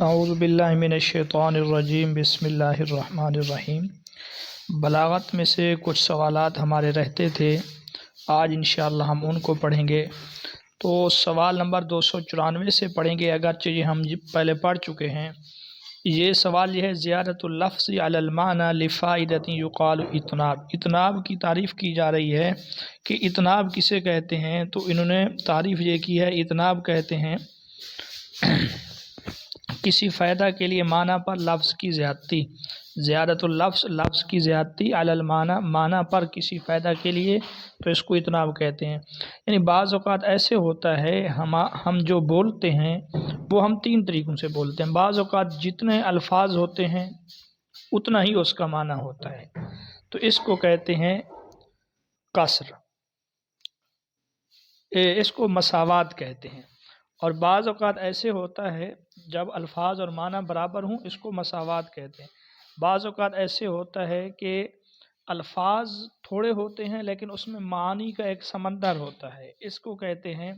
اعوذ باللہ من الشیطان الرجیم بسم اللہ الرحمن الرحیم۔ بلاغت میں سے کچھ سوالات ہمارے رہتے تھے، آج انشاءاللہ ہم ان کو پڑھیں گے۔ تو سوال نمبر 294 سے پڑھیں گے، اگرچہ یہ ہم پہلے پڑھ چکے ہیں۔ یہ سوال یہ ہے، زیادت اللفظ علی المعنی لفائدۃ یقال اطناب۔ اطناب کی تعریف کی جا رہی ہے کہ اطناب کسے کہتے ہیں، تو انہوں نے تعریف یہ کی ہے، اطناب کہتے ہیں کسی فائدہ کے لیے معنی پر لفظ کی زیادتی، زیادت اللفظ لفظ کی زیادتی علی المعنی معنی پر کسی فائدہ کے لیے، تو اس کو اطناب کہتے ہیں۔ یعنی بعض اوقات ایسے ہوتا ہے ہم جو بولتے ہیں وہ ہم تین طریقوں سے بولتے ہیں۔ بعض اوقات جتنے الفاظ ہوتے ہیں اتنا ہی اس کا معنی ہوتا ہے، تو اس کو کہتے ہیں قصر، اس کو مساوات کہتے ہیں۔ اور بعض اوقات ایسے ہوتا ہے جب الفاظ اور معنی برابر ہوں، اس کو مساوات کہتے ہیں۔ بعض اوقات ایسے ہوتا ہے کہ الفاظ تھوڑے ہوتے ہیں لیکن اس میں معنی کا ایک سمندر ہوتا ہے، اس کو کہتے ہیں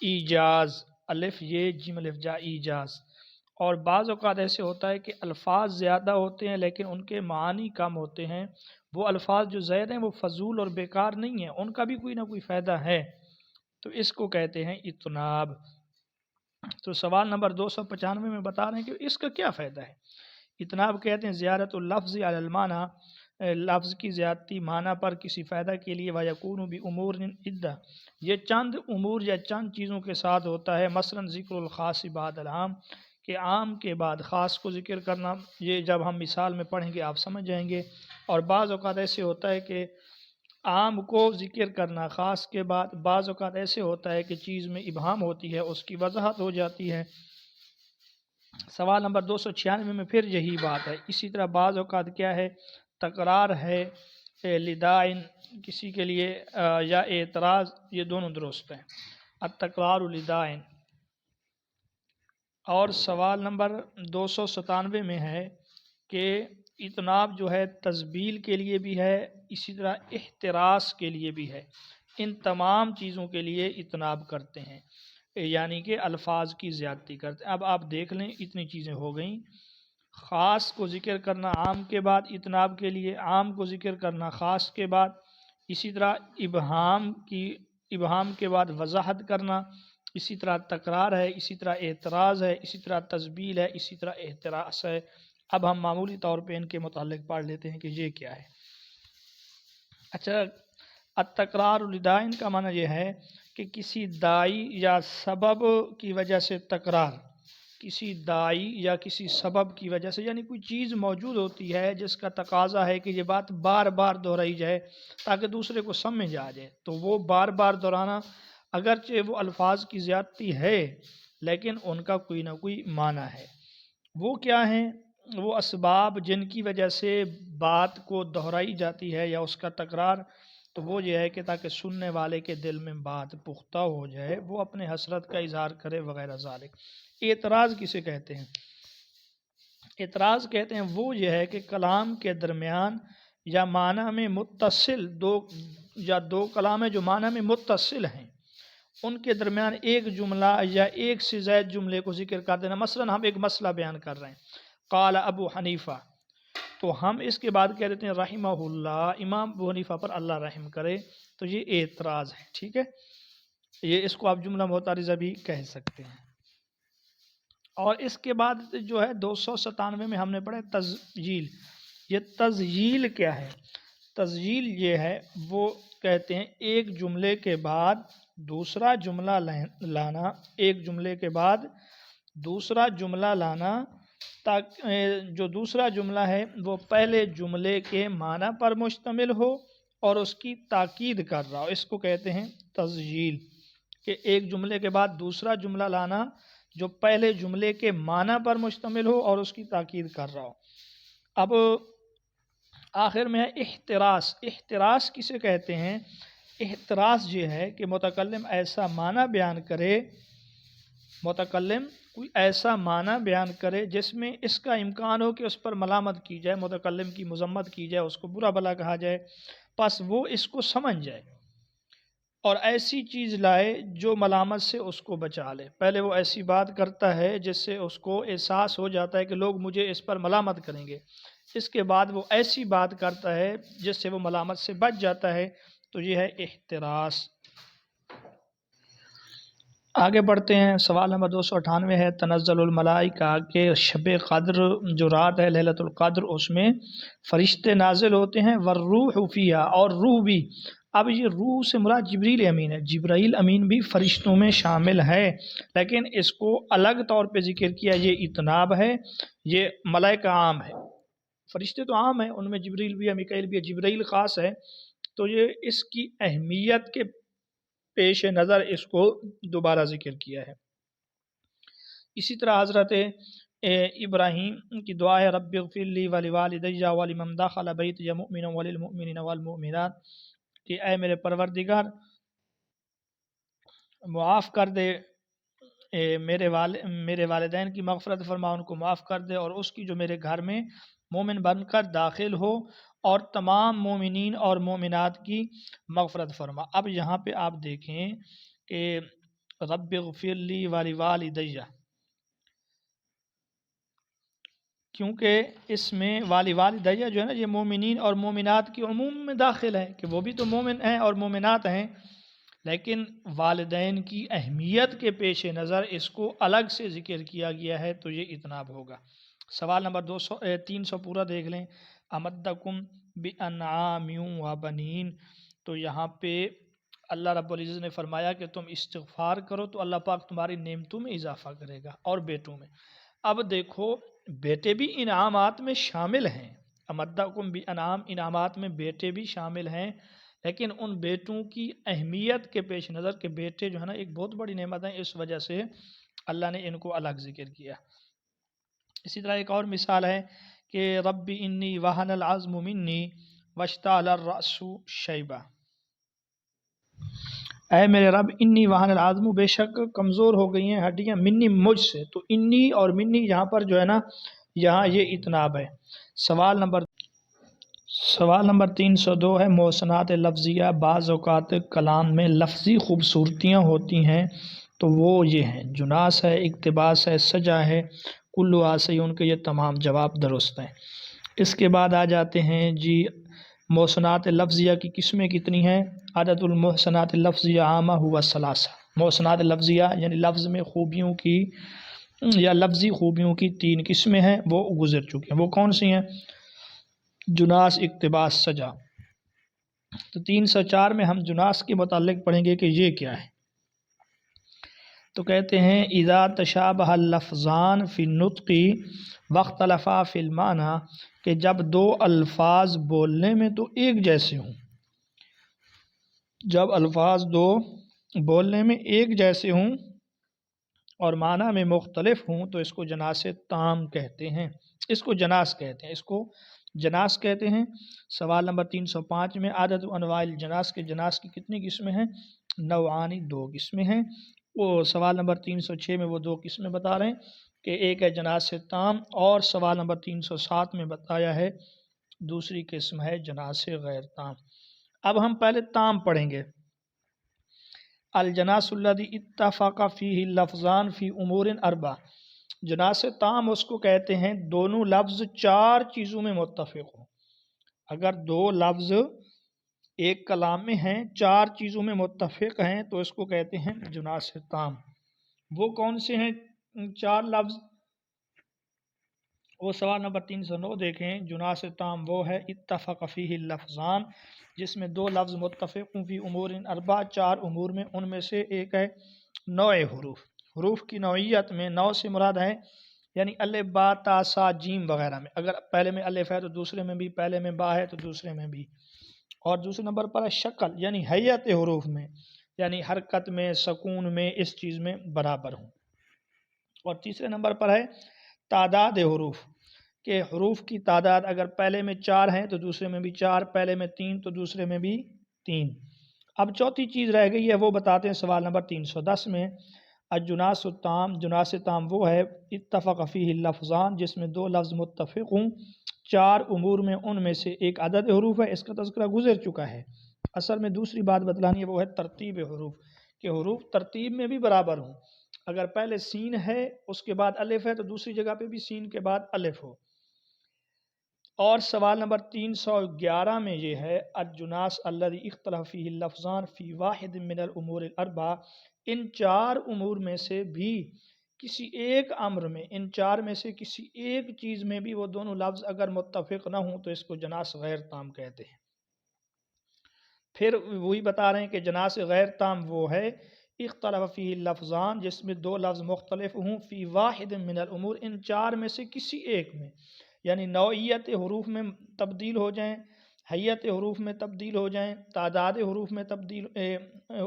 ایجاز، الف یہ جیم الف جا ایجاز۔ اور بعض اوقات ایسے ہوتا ہے کہ الفاظ زیادہ ہوتے ہیں لیکن ان کے معنی کم ہوتے ہیں، وہ الفاظ جو زائد ہیں وہ فضول اور بیکار نہیں ہیں، ان کا بھی کوئی نہ کوئی فائدہ ہے، تو اس کو کہتے ہیں اطناب۔ تو سوال نمبر 295 میں بتا رہے ہیں کہ اس کا کیا فائدہ ہے۔ اطناب کہتے ہیں زیارت اللفظ علی المعنی، لفظ کی زیادتی معنی پر کسی فائدہ کے لیے، وَيَكُونُ بِأُمُورٍ عِدَّةٍ، یہ چند امور یا چند چیزوں کے ساتھ ہوتا ہے۔ مثلا ذکر الخاص بعد العام، کہ عام کے بعد خاص کو ذکر کرنا، یہ جب ہم مثال میں پڑھیں گے آپ سمجھ جائیں گے۔ اور بعض اوقات ایسے ہوتا ہے کہ عام کو ذکر کرنا خاص کے بعد، بعض اوقات ایسے ہوتا ہے کہ چیز میں ابہام ہوتی ہے، اس کی وضاحت ہو جاتی ہے۔ سوال نمبر 296 میں پھر یہی بات ہے۔ اسی طرح بعض اوقات کیا ہے، تکرار ہے لدائن کسی کے لیے یا اعتراض، یہ دونوں درست ہیں، التکرار لدائن۔ اور سوال نمبر 297 میں ہے کہ اطناب جو ہے تذبیل کے لیے بھی ہے، اسی طرح احتراس کے لیے بھی ہے، ان تمام چیزوں کے لیے اطناب کرتے ہیں، یعنی کہ الفاظ کی زیادتی کرتے ہیں۔ اب آپ دیکھ لیں اتنی چیزیں ہو گئیں، خاص کو ذکر کرنا عام کے بعد اطناب کے لیے، عام کو ذکر کرنا خاص کے بعد، اسی طرح ابہام کے بعد وضاحت کرنا، اسی طرح تکرار ہے، اسی طرح اعتراض ہے، اسی طرح تذبیل ہے، اسی طرح احتراس ہے۔ اب ہم معمولی طور پہ ان کے متعلق پڑھ لیتے ہیں کہ یہ کیا ہے۔ اچھا، التکرار لدائن کا معنی یہ ہے کہ کسی داعی یا سبب کی وجہ سے تکرار، کسی داعی یا کسی سبب کی وجہ سے، یعنی کوئی چیز موجود ہوتی ہے جس کا تقاضا ہے کہ یہ بات بار بار دہرائی جائے تاکہ دوسرے کو سمجھ آ جائے، تو وہ بار بار دہرانا، اگرچہ وہ الفاظ کی زیادتی ہے لیکن ان کا کوئی نہ کوئی معنی ہے۔ وہ کیا ہیں؟ وہ اسباب جن کی وجہ سے بات کو دہرائی جاتی ہے یا اس کا تکرار، تو وہ یہ ہے کہ تاکہ سننے والے کے دل میں بات پختہ ہو جائے، وہ اپنے حسرت کا اظہار کرے وغیرہ ذالک۔ اعتراض کسے کہتے ہیں؟ اعتراض کہتے ہیں وہ یہ ہے کہ کلام کے درمیان یا معنی میں متصل دو کلام ہیں جو معنی میں متصل ہیں، ان کے درمیان ایک جملہ یا ایک سے زائد جملے کو ذکر کر دینا۔ مثلا ہم ایک مسئلہ بیان کر رہے ہیں، قال ابو حنیفہ، تو ہم اس کے بعد کہہ دیتے ہیں رحمہ اللہ، امام ابو حنیفہ پر اللہ رحم کرے، تو یہ اعتراض ہے، ٹھیک ہے، یہ اس کو آپ جملہ معترضہ بھی کہہ سکتے ہیں۔ اور اس کے بعد جو ہے 297 میں ہم نے پڑھا تسجیل۔ یہ تسجیل کیا ہے؟ تسجیل یہ ہے، وہ کہتے ہیں ایک جملے کے بعد دوسرا جملہ لانا، ایک جملے کے بعد دوسرا جملہ لانا، جو دوسرا جملہ ہے وہ پہلے جملے کے معنی پر مشتمل ہو اور اس کی تاکید کر رہا ہو، اس کو کہتے ہیں تسجیل، کہ ایک جملے کے بعد دوسرا جملہ لانا جو پہلے جملے کے معنی پر مشتمل ہو اور اس کی تاکید کر رہا ہو۔ اب آخر میں ہے احتراس۔ احتراس کسے کہتے ہیں؟ احتراس یہ ہے کہ متکلم ایسا معنی بیان کرے، متکلم کوئی ایسا معنی بیان کرے جس میں اس کا امکان ہو کہ اس پر ملامت کی جائے، متکلم کی مذمت کی جائے، اس کو برا بھلا کہا جائے، پس وہ اس کو سمجھ جائے اور ایسی چیز لائے جو ملامت سے اس کو بچا لے۔ پہلے وہ ایسی بات کرتا ہے جس سے اس کو احساس ہو جاتا ہے کہ لوگ مجھے اس پر ملامت کریں گے، اس کے بعد وہ ایسی بات کرتا ہے جس سے وہ ملامت سے بچ جاتا ہے، تو یہ ہے احتراس۔ آگے بڑھتے ہیں، سوال نمبر 298 ہے تنزل الملائکہ، کہ شب قدر جو رات ہے لیلۃ القدر، اس میں فرشتے نازل ہوتے ہیں، والروح فیہا، اور روح بھی۔ اب یہ روح سے مراد جبریل امین ہے، جبرائیل امین بھی فرشتوں میں شامل ہے، لیکن اس کو الگ طور پہ ذکر کیا، یہ اتناب ہے، یہ ملائکہ عام ہے، فرشتے تو عام ہیں، ان میں جبریل بھی ہے، میکائیل بھی ہے، جبرائیل خاص ہے، تو یہ اس کی اہمیت کے پیش نظر اس کو دوبارہ ذکر کیا ہے۔ اسی طرح حضرت ابراہیم کی دعا ہے، رب اغفر لی ولوالدی ولمن دخل بیتی مؤمنا وللمؤمنین والمؤمنات، کہ اے میرے پروردگار معاف کر دے، میرے والدین کی مغفرت فرما، ان کو معاف کر دے، اور اس کی جو میرے گھر میں مومن بن کر داخل ہو، اور تمام مومنین اور مومنات کی مغفرت فرما۔ اب یہاں پہ آپ دیکھیں کہ رب اغفر لی ولوالدی، کیونکہ اس میں والدی جو ہے نا، یہ مومنین اور مومنات کی عموم میں داخل ہے، کہ وہ بھی تو مومن ہیں اور مومنات ہیں، لیکن والدین کی اہمیت کے پیش نظر اس کو الگ سے ذکر کیا گیا ہے، تو یہ اتناب ہوگا۔ سوال نمبر 300 پورا دیکھ لیں، امدکم بانعام وبنین، تو یہاں پہ اللہ رب العزت نے فرمایا کہ تم استغفار کرو تو اللہ پاک تمہاری نعمتوں میں اضافہ کرے گا اور بیٹوں میں۔ اب دیکھو بیٹے بھی انعامات میں شامل ہیں، امدکم بانعام، انعامات میں بیٹے بھی شامل ہیں، لیکن ان بیٹوں کی اہمیت کے پیش نظر کہ بیٹے جو ہے نا ایک بہت بڑی نعمت ہے، اس وجہ سے اللہ نے ان کو الگ ذکر کیا۔ اسی طرح ایک اور مثال ہے کہ رب انی وہن العظم منی واشتعل الرأس شیبہ، اے میرے رب انی وہن العظم، بے شک کمزور ہو گئی ہیں ہڈیاں، منی مجھ سے، تو انی اور منی یہاں پر جو ہے نا، یہاں یہ اتناب ہے۔ سوال نمبر 302 ہے محسنات لفظیہ، بعض اوقات کلام میں لفظی خوبصورتیاں ہوتی ہیں، تو وہ یہ ہیں جناس ہے، اقتباس ہے، سجا ہے، کلو آسیون کے یہ تمام جواب درست ہیں۔ اس کے بعد آ جاتے ہیں جی محسنات لفظیہ کی قسمیں کتنی ہیں، عدد المحسنات لفظیہ عامہ ہوا ثلاثہ، محسنات لفظیہ یعنی لفظ میں خوبیوں کی یا لفظی خوبیوں کی 3 قسمیں ہیں، وہ گزر چکی ہیں، وہ کون سی ہیں، جناس، اقتباس، سجا۔ تو 304 میں ہم جناس کے متعلق پڑھیں گے کہ یہ کیا ہے، تو کہتے ہیں اذا تشابہ اللفظان فی النطق واختلفا فی المعنی، کہ جب 2 الفاظ بولنے میں تو ایک جیسے ہوں، جب الفاظ 2 بولنے میں ایک جیسے ہوں اور معنی میں مختلف ہوں، تو اس کو جناس تام کہتے ہیں، اس کو جناس کہتے ہیں، اس کو جناس کہتے ہیں۔ سوال نمبر 305 میں عدد انواع الجناس، کے جناس کی کتنی قسمیں ہیں، نوعانی، 2 قسمیں ہیں۔ وہ سوال نمبر 306 میں وہ 2 قسمیں بتا رہے ہیں کہ ایک ہے جناس تام، اور سوال نمبر 307 میں بتایا ہے دوسری قسم ہے جناس غیر تام۔ اب ہم پہلے تام پڑھیں گے، الجناس الذی اتفق فیہ اللفظان فی امور 4، جناس تام اس کو کہتے ہیں دونوں لفظ 4 چیزوں میں متفق ہوں، اگر 2 لفظ ایک کلام میں ہیں 4 چیزوں میں متفق ہیں تو اس کو کہتے ہیں جناس تام۔ وہ کون سے ہیں 4 لفظ، وہ سوال نمبر 309 دیکھیں، جناس تام وہ ہے اتفق فیہ اللفظان، جس میں 2 لفظ متفق فی امور 4، 4 امور میں، ان میں سے ایک ہے نوع حروف، حروف کی نوعیت میں، نوع سے مراد ہے یعنی الف با تا سا جیم وغیرہ میں، اگر پہلے میں الف ہے تو دوسرے میں بھی، پہلے میں با ہے تو دوسرے میں بھی، اور دوسرے نمبر پر ہے شکل یعنی حیت حروف میں، یعنی حرکت میں، سکون میں، اس چیز میں برابر ہوں، اور تیسرے نمبر پر ہے تعداد حروف، کہ حروف کی تعداد اگر پہلے میں 4 ہیں تو دوسرے میں بھی 4، پہلے میں 3 تو دوسرے میں بھی 3۔ اب چوتھی چیز رہ گئی ہے، وہ بتاتے ہیں سوال نمبر 310 میں، الجناس التام، جناس تام وہ ہے اتفق فیہ اللفظان، جس میں 2 لفظ متفق ہوں 4 امور میں، ان میں سے ایک عدد حروف ہے، اس کا تذکرہ گزر چکا ہے، اصل میں دوسری بات بتلانی ہے، وہ ہے ترتیب حروف، کہ حروف ترتیب میں بھی برابر ہوں۔ اگر پہلے سین ہے اس کے بعد الف ہے تو دوسری جگہ پہ بھی سین کے بعد الف ہو۔ اور سوال نمبر 311 میں یہ ہے الجناس الذی اختلف فیہ اللفظان فی واحد من الامور الاربع، ان چار امور میں سے بھی کسی ایک امر میں، ان چار میں سے کسی ایک چیز میں بھی وہ دونوں لفظ اگر متفق نہ ہوں تو اس کو جناس غیر تام کہتے ہیں۔ پھر وہی بتا رہے ہیں کہ جناس غیر تام وہ ہے اختلف فیہ اللفظان، جس میں دو لفظ مختلف ہوں، فی واحد من الامور، ان چار میں سے کسی ایک میں، یعنی نوعیت حروف میں تبدیل ہو جائیں، حیت حروف میں تبدیل ہو جائیں، تعداد حروف میں تبدیل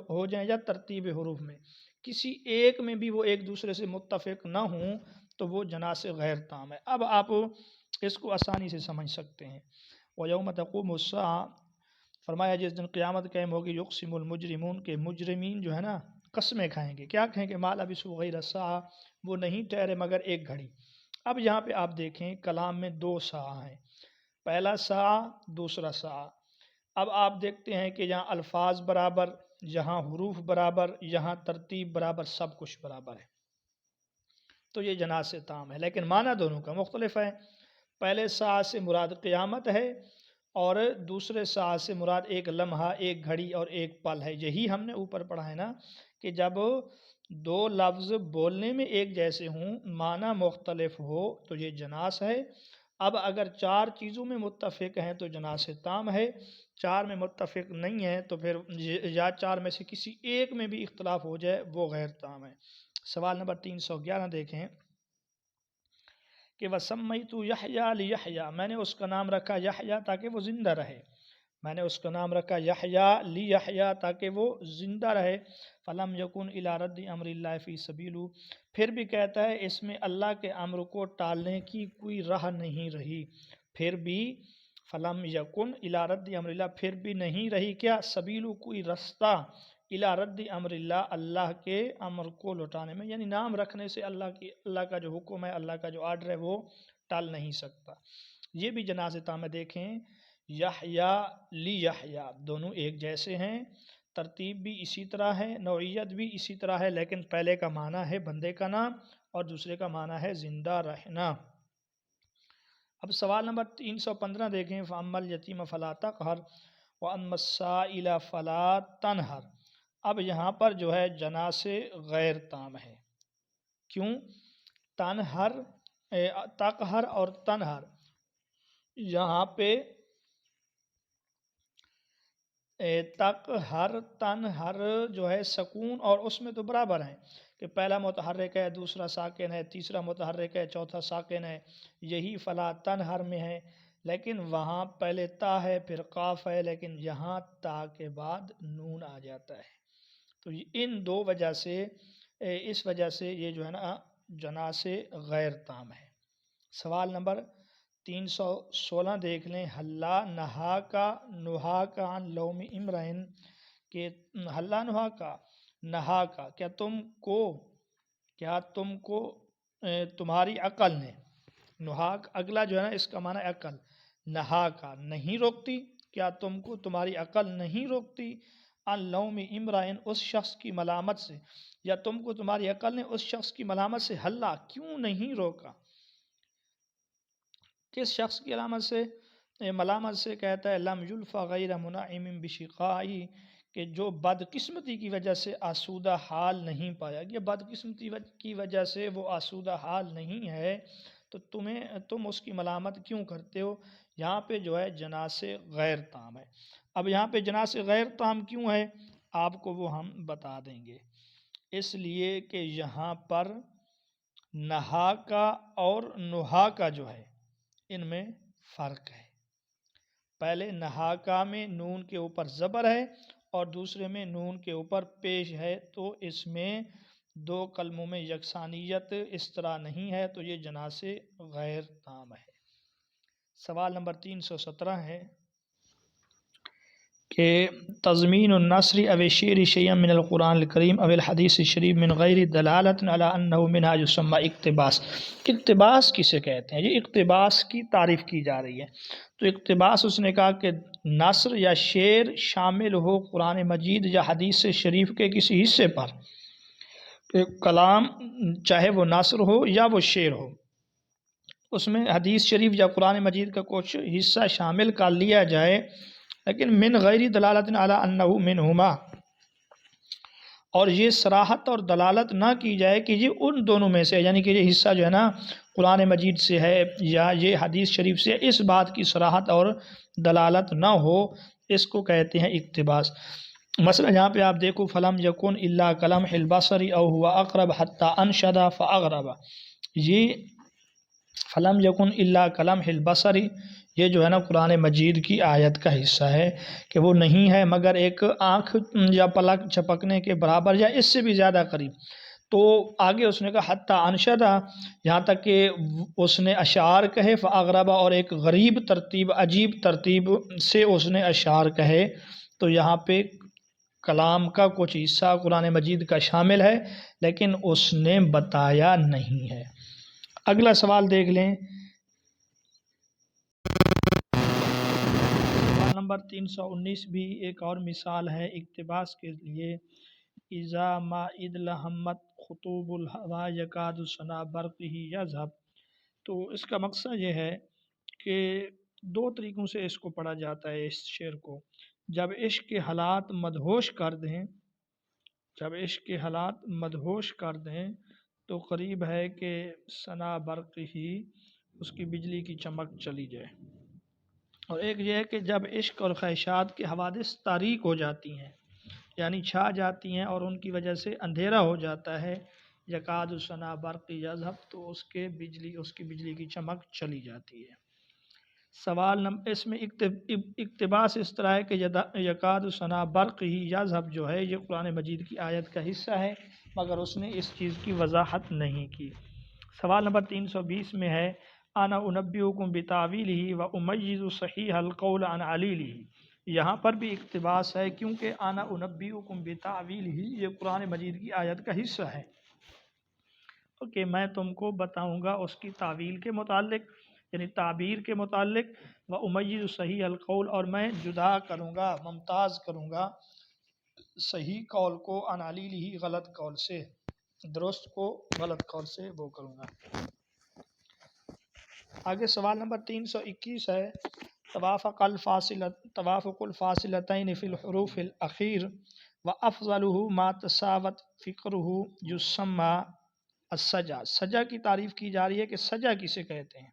ہو جائیں، یا ترتیب حروف میں کسی ایک میں بھی وہ ایک دوسرے سے متفق نہ ہوں تو وہ جناس غیر تام ہے۔ اب آپ اس کو آسانی سے سمجھ سکتے ہیں۔ وَيَوْمَ تَقُومُ السَّاعَةُ، فرمایا جس دن قیامت قائم ہوگی، یقسم المجرمون، کے مجرمین جو ہے نا قسمیں کھائیں گے، کیا کہیں گے؟ ما لبثوا غیر الساعہ، وہ نہیں ٹھہرے مگر ایک گھڑی۔ اب یہاں پہ آپ دیکھیں کلام میں دو ساعہ ہیں، پہلا ساعہ دوسرا ساعہ۔ اب آپ دیکھتے ہیں کہ یہاں الفاظ برابر، یہاں حروف برابر، یہاں ترتیب برابر، سب کچھ برابر ہے، تو یہ جناس تام ہے، لیکن معنی دونوں کا مختلف ہے۔ پہلے ساعہ سے مراد قیامت ہے اور دوسرے ساعہ سے مراد ایک لمحہ، ایک گھڑی اور ایک پل ہے۔ یہی ہم نے اوپر پڑھا ہے نا کہ جب دو لفظ بولنے میں ایک جیسے ہوں، معنی مختلف ہو تو یہ جناس ہے۔ اب اگر چار چیزوں میں متفق ہیں تو جناس تام ہے، چار میں متفق نہیں ہیں تو پھر یا چار میں سے کسی ایک میں بھی اختلاف ہو جائے وہ غیر تام ہے۔ سوال نمبر 311 دیکھیں کہ وَسَمَّيْتُ یحییٰ لِیحییٰ، میں نے اس کا نام رکھا یحییٰ تاکہ وہ زندہ رہے، میں نے اس کا نام رکھا یحییٰ لیحییٰ تاکہ وہ زندہ رہے۔ فَلَمْ يَكُنْ إِلَىٰ رَدِّ أَمْرِ اللَّهِ فِي سَبِيلُ، پھر بھی کہتا ہے اس میں اللہ کے امر کو ٹالنے کی کوئی راہ نہیں رہی، پھر بھی فَلَمْ يَكُنْ إِلَىٰ رَدِّ أَمْرِ اللَّهِ، پھر بھی نہیں رہی کیا؟ سبیلو، کوئی رستہ، اِلَىٰ رَدِّ أَمْرِ اللَّهِ، اللہ کے امر کو لوٹانے میں، یعنی نام رکھنے سے اللہ کا جو حکم ہے، اللہ کا جو آرڈر ہے وہ ٹال نہیں سکتا۔ یہ بھی جناس تام ہے۔ دیکھیں یحییٰ لیحییٰ دونوں ایک جیسے ہیں، ترتیب بھی اسی طرح ہے، نوعیت بھی اسی طرح ہے، لیکن پہلے کا معنی ہے بندے کا نام اور دوسرے کا معنی ہے زندہ رہنا۔ اب سوال نمبر 315 دیکھیں فَأَمَّا الْيَتِيمَ فَلَا تَقْهَرْ وَأَمَّا السَّائِلَ فَلَا تَنْهَرْ، اب یہاں پر جو ہے جناس غیر تام ہے۔ کیوں؟ تنہر، تقہر اور تنہر، یہاں پہ تقہر تنہر جو ہے سکون اور اس میں تو برابر ہیں کہ پہلا متحرک ہے، دوسرا ساکن ہے، تیسرا متحرک ہے، چوتھا ساکن ہے، یہی فلا تنہر میں ہے، لیکن وہاں پہلے تا ہے پھر قاف ہے، لیکن یہاں تا کے بعد نون آ جاتا ہے، تو ان دو وجہ سے، اس وجہ سے یہ جو ہے نا جناس غیر تام ہے۔ سوال نمبر 316 دیکھ لیں حلا نہا کا نہا کا عن لوم امرئن، کہ حلا نہا کا نہا کا، کیا تم کو تمہاری عقل نے، نہا اگلا جو ہے نا اس کا معنی عقل، نہا کا نہیں روکتی، کیا تم کو تمہاری عقل نہیں روکتی، عن لوم امرئن اس شخص کی ملامت سے، یا تم کو تمہاری عقل نے اس شخص کی ملامت سے حلا کیوں نہیں روکا، کس شخص کی علامت سے، ملامت سے؟ کہتا ہے لم یلفا غیر منعم بشقائی، کہ جو بدقسمتی کی وجہ سے آسودہ حال نہیں پایا گیا، بدقسمتی کی وجہ سے وہ آسودہ حال نہیں ہے تو تم اس کی ملامت کیوں کرتے ہو؟ یہاں پہ جو ہے جناس غیر تام ہے۔ اب یہاں پہ جناس غیر تام کیوں ہے آپ کو وہ ہم بتا دیں گے، اس لیے کہ یہاں پر نہا کا اور نہا کا جو ہے ان میں فرق ہے، پہلے نہاکا میں نون کے اوپر زبر ہے اور دوسرے میں نون کے اوپر پیش ہے، تو اس میں دو کلموں میں یکسانیت اس طرح نہیں ہے، تو یہ جناس غیر تام ہے۔ سوال نمبر 317 ہے کہ تضمین النثر او الشعر شیئا من القرآن الکریم او الحدیث الشریف من غیر دلالت علی انہ منہا یسمى اقتباس، اقتباس کسے کہتے ہیں؟ یہ اقتباس کی تعریف کی جا رہی ہے، تو اقتباس اس نے کہا کہ نثر یا شعر شامل ہو قرآن مجید یا حدیث شریف کے کسی حصے پر، کلام چاہے وہ نثر ہو یا وہ شعر ہو، اس میں حدیث شریف یا قرآن مجید کا کچھ حصہ شامل کر لیا جائے، لیکن من غیر دلالت علی انہ منہما، اور یہ صراحت اور دلالت نہ کی جائے کہ یہ ان دونوں میں سے، یعنی کہ یہ حصہ جو ہے نا قرآن مجید سے ہے یا یہ حدیث شریف سے، اس بات کی صراحت اور دلالت نہ ہو، اس کو کہتے ہیں اقتباس۔ مثلا یہاں پہ آپ دیکھو فلم یکن الا کلمح البصر او هو اقرب حتی انشد فاغرب، یہ فلم یکن الا کلمح البصر یہ جو ہے نا قرآن مجید کی آیت کا حصہ ہے کہ وہ نہیں ہے مگر ایک آنکھ یا پلک جھپکنے کے برابر یا اس سے بھی زیادہ قریب۔ تو آگے اس نے کہا حتی انشدہ، یہاں تک کہ اس نے اشعار کہے، فاغرب، اور ایک غریب ترتیب، عجیب ترتیب سے اس نے اشعار کہے، تو یہاں پہ کلام کا کچھ حصہ قرآن مجید کا شامل ہے لیکن اس نے بتایا نہیں ہے۔ اگلا سوال دیکھ لیں، سوال نمبر 319 بھی ایک اور مثال ہے اقتباس کے لیے۔ اذا ما اذ لہمت خطوب الہوا یکاد سنا برقہ یذہب، تو اس کا مقصد یہ ہے کہ دو طریقوں سے اس کو پڑھا جاتا ہے اس شعر کو۔ جب عشق کے حالات مدہوش کر دیں، جب عشق کے حالات مدہوش کر دیں تو قریب ہے کہ ثنا برق ہی، اس کی بجلی کی چمک چلی جائے۔ اور ایک یہ ہے کہ جب عشق اور خواہشات کے حوادث تاریک ہو جاتی ہیں، یعنی چھا جاتی ہیں اور ان کی وجہ سے اندھیرا ہو جاتا ہے، یکاد ثنا برق یذہب، تو اس کی بجلی کی چمک چلی جاتی ہے۔ سوال نمبر، اس میں اقتباس اس طرح ہے کہ یکاد ثنا برق ہی یذہب جو ہے یہ قرآن مجید کی آیت کا حصہ ہے مگر اس نے اس چیز کی وضاحت نہیں کی۔ سوال نمبر 320 میں ہے انا انبئکم بتاویلہ وامیز صحیح القول عن علیلہ، یہاں پر بھی اقتباس ہے کیونکہ انا انبئکم بتاویلہ یہ قرآن مجید کی آیت کا حصہ ہے کہ میں تم کو بتاؤں گا اس کی تعویل کے متعلق، یعنی تعبیر کے متعلق، وامیز صحیح القول، اور میں جدا کروں گا، ممتاز کروں گا صحیح قول کو عن علیلہ غلط قول سے، درست کو غلط قول سے وہ کروں گا۔ آگے سوال نمبر 321 ہے توافق الفاصلتین فی الحروف الاخیر وافضلہ ما تساوت فقرہ یسمى السجع، سجع کی تعریف کی جا رہی ہے کہ سجع کسے کہتے ہیں،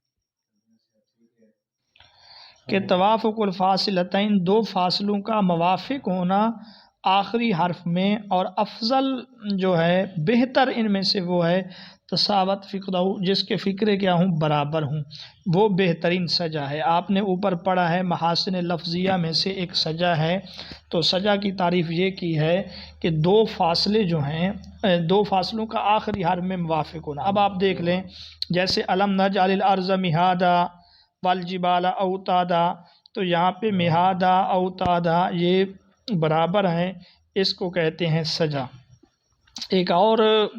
کہ توافق الفاصلتین دو فاصلوں کا موافق ہونا آخری حرف میں، اور افضل جو ہے بہتر ان میں سے وہ ہے تساوت فقرہ جس کے فقرے کیا ہوں برابر ہوں، وہ بہترین سجع ہے۔ آپ نے اوپر پڑھا ہے محاسن لفظیہ میں سے ایک سجع ہے، تو سجع کی تعریف یہ کی ہے کہ دو فاصلے جو ہیں، دو فاصلوں کا آخری حرف میں موافق ہونا۔ اب آپ دیکھ لیں جیسے الم نجعل الارض مہادا والجبال اوتادا، تو یہاں پہ مہادا اوتادا یہ برابر ہیں، اس کو کہتے ہیں سجع۔ ایک اور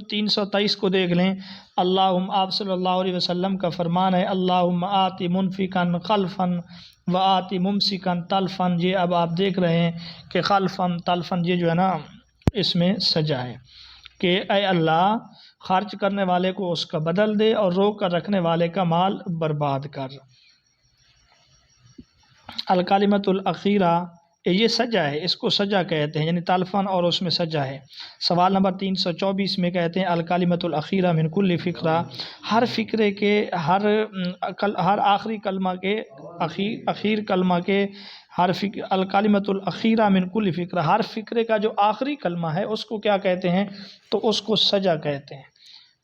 323 کو دیکھ لیں، اللہم، آپ صلی اللہ علیہ وسلم کا فرمان ہے اللہم آتی منفقن خلفن و آتی ممسکن تلفن، یہ اب آپ دیکھ رہے ہیں کہ خلفن تلفن یہ جو ہے نا اس میں سجع ہے کہ اے اللہ خرچ کرنے والے کو اس کا بدل دے اور روک کر رکھنے والے کا مال برباد کر۔ الکلمۃ الاخیرہ یہ سجع ہے، اس کو سجع کہتے ہیں، یعنی تلفن اور اس میں سجع ہے۔ سوال نمبر 324 میں کہتے ہیں الکلمۃ الاخیرہ من کل فقرہ، ہر فقرے کے ہر آخری کلمہ کے اخیر کلمہ کے ہر الکلمۃ الاخیرہ من کل فقرہ، ہر فقرے کا جو آخری کلمہ ہے اس کو کیا کہتے ہیں، تو اس کو سجع کہتے ہیں،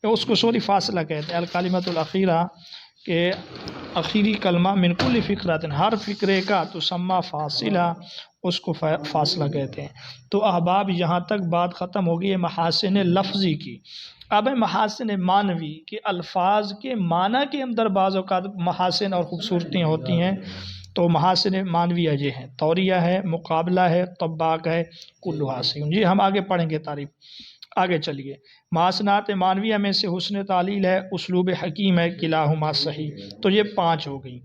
اس کو فاصلہ کہتے ہیں۔ الکلمۃ الاخیرہ کہ اخیری کلمہ من کل فقرۃ، ہر فقرے کا، تو سما فاصلہ، اس کو فاصلہ کہتے ہیں۔ تو احباب یہاں تک بات ختم ہوگی ہے محاسن لفظی کی۔ اب ہے محاسن معنوی کہ الفاظ کے معنی کے اندر بعض اوقات محاسن اور خوبصورتیاں ہوتی ہیں، تو محاسن معنویہ یہ ہیں، توریہ ہے، مقابلہ ہے، طباق ہے، کل حاسن، یہ ہم آگے پڑھیں گے تعریف۔ آگے چلیے، محاسنات معنویہ میں سے حسن تعلیل ہے، اسلوب حکیم ہے، کلاہما صحیح، تو یہ 5 ہو گئی۔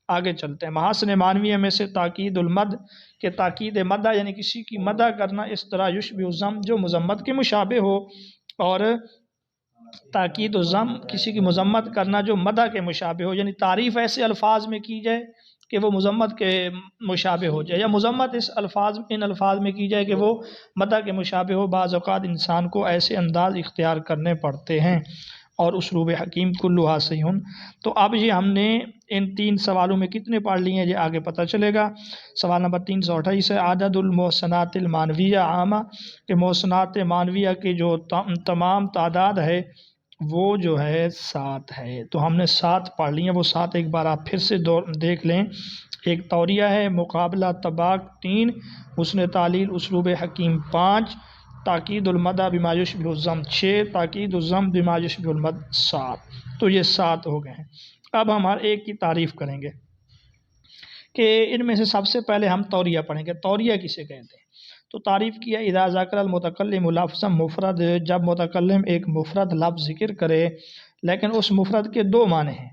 آگے چلتے ہیں، محاسن معنویہ میں سے تاکید المد، کہ تاکید مدح یعنی کسی کی مدح کرنا اس طرح یشبہ الذم جو مذمت کے مشابہ ہو، اور تاکید الذم کسی کی مذمت کرنا جو مدح کے مشابہ ہو، یعنی تعریف ایسے الفاظ میں کی جائے کہ وہ مذمت کے مشابہ ہو جائے، یا مذمت ان الفاظ میں کی جائے کہ وہ مدح کے مشابہ ہو۔ بعض اوقات انسان کو ایسے انداز اختیار کرنے پڑتے ہیں، اور اسلوب حکیم کلھا صحیح۔ تو اب یہ ہم نے ان 3 سوالوں میں کتنے پڑھ لیے ہیں یہ آگے پتہ چلے گا۔ سوال نمبر 328 ہے، عدد المحسنات المعنویہ عامہ، کہ محسنات معنویہ کی جو تمام تعداد ہے وہ جو ہے 7 ہے۔ تو ہم نے 7 پڑھ لی ہیں، وہ 7 ایک بار آپ پھر سے دیکھ لیں۔ ایک توریہ ہے، مقابلہ طباق 3، حسن تعلیل اسلوب حکیم 5، تاکید المدح بما یشبہ الذم 6، تاکید الذم بما یشبہ المدح 7۔ تو یہ 7 ہو گئے ہیں۔ اب ہم ہر ایک کی تعریف کریں گے کہ ان میں سے سب سے پہلے ہم توریہ پڑھیں گے۔ توریہ کسے کہتے ہیں؟ تو تعریف کیا، اذا ذکر المتکلم لفظا مفرد، جب متکلم ایک مفرد لفظ ذکر کرے لیکن اس مفرد کے 2 معنی ہیں،